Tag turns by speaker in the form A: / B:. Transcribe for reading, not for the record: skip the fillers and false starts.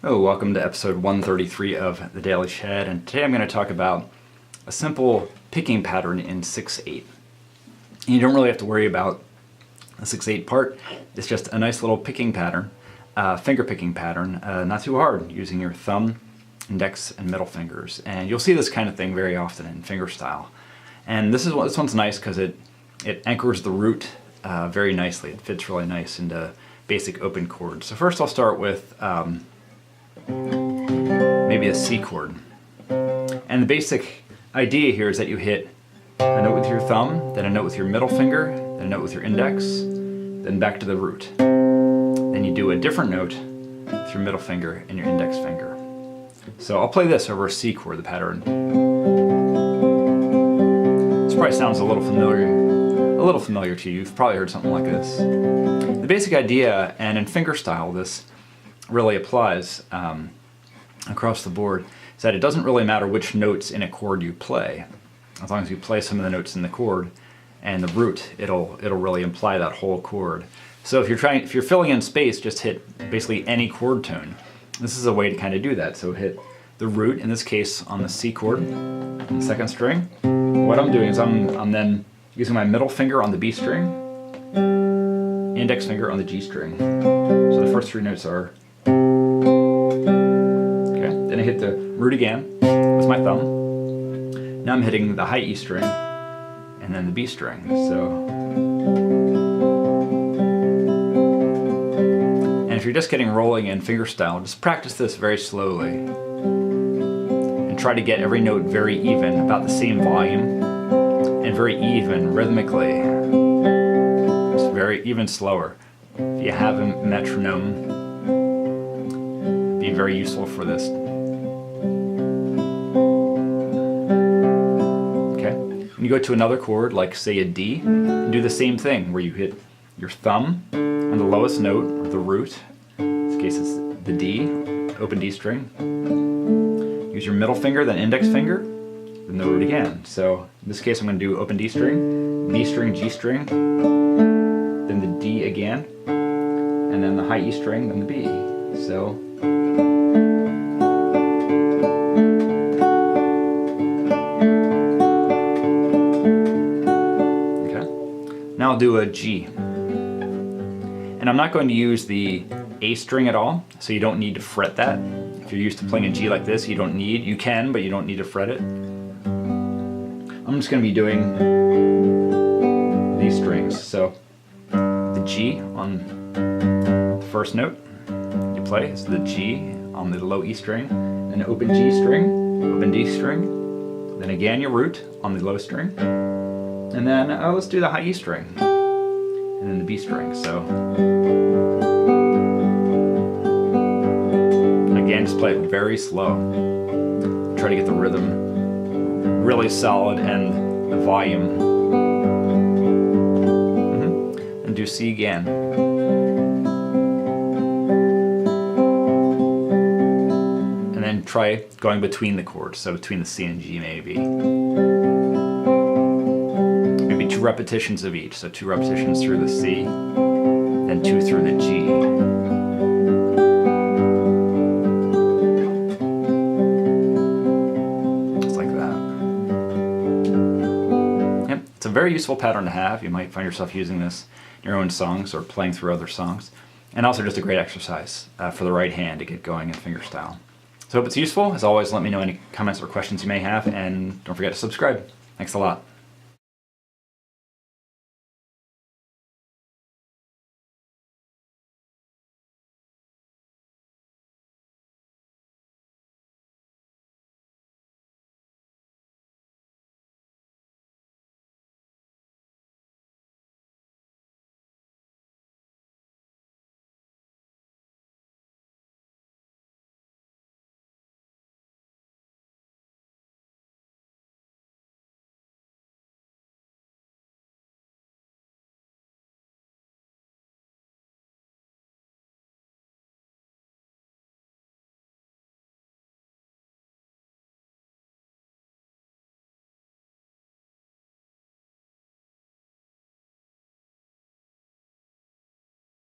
A: Oh, welcome to episode 133 of the Daily Shed, and today I'm going to talk about a simple picking pattern in 6/8. And you don't really have to worry about the 6/8 part. It's just a nice little picking pattern, finger picking pattern, not too hard, using your thumb, index, and middle fingers. And you'll see this kind of thing very often in fingerstyle. And this one's nice because it anchors the root very nicely. It fits really nice into basic open chords. So first I'll start with maybe a C chord. And the basic idea here is that you hit a note with your thumb, then a note with your middle finger, then a note with your index, then back to the root. Then you do a different note with your middle finger and your index finger. So I'll play this over a C chord, the pattern. This probably sounds a little familiar to you. You've probably heard something like this. The basic idea, and in fingerstyle this really applies across the board, is that it doesn't really matter which notes in a chord you play. As long as you play some of the notes in the chord and the root, it'll really imply that whole chord. So if you're filling in space, just hit basically any chord tone. This is a way to kind of do that. So hit the root, in this case on the C chord, on the second string. What I'm doing is I'm then using my middle finger on the B string, index finger on the G string. So the first three notes are, okay, then I hit the root again with my thumb. Now I'm hitting the high E string and then the B string. So, and if you're just getting rolling in fingerstyle, just practice this very slowly and try to get every note very even, about the same volume, and very even rhythmically. Just very even slower. If you have a metronome, it'd be very useful for this. When you go to another chord, like say a D, you do the same thing where you hit your thumb on the lowest note of the root. In this case it's the D, open D string. Use your middle finger, then index finger, then the root again. So in this case I'm going to do open D string, B string, G string, then the D again, and then the high E string, then the B. So now I'll do a G. And I'm not going to use the A string at all, so you don't need to fret that. If you're used to playing a G like this, you can, but you don't need to fret it. I'm just going to be doing these strings. So the G on the first note you play is the G on the low E string, then open G string, open D string, then again your root on the low string, and then let's do the high E string, and then the B string. So again, just play it very slow. Try to get the rhythm really solid and the volume. And do C again. And then try going between the chords, so between the C and G maybe. 2 repetitions of each, so 2 repetitions through the C, then 2 through the G. Just like that. Yep, it's a very useful pattern to have. You might find yourself using this in your own songs or playing through other songs. And also just a great exercise for the right hand to get going in fingerstyle. So I hope it's useful. As always, let me know any comments or questions you may have, and don't forget to subscribe. Thanks a lot.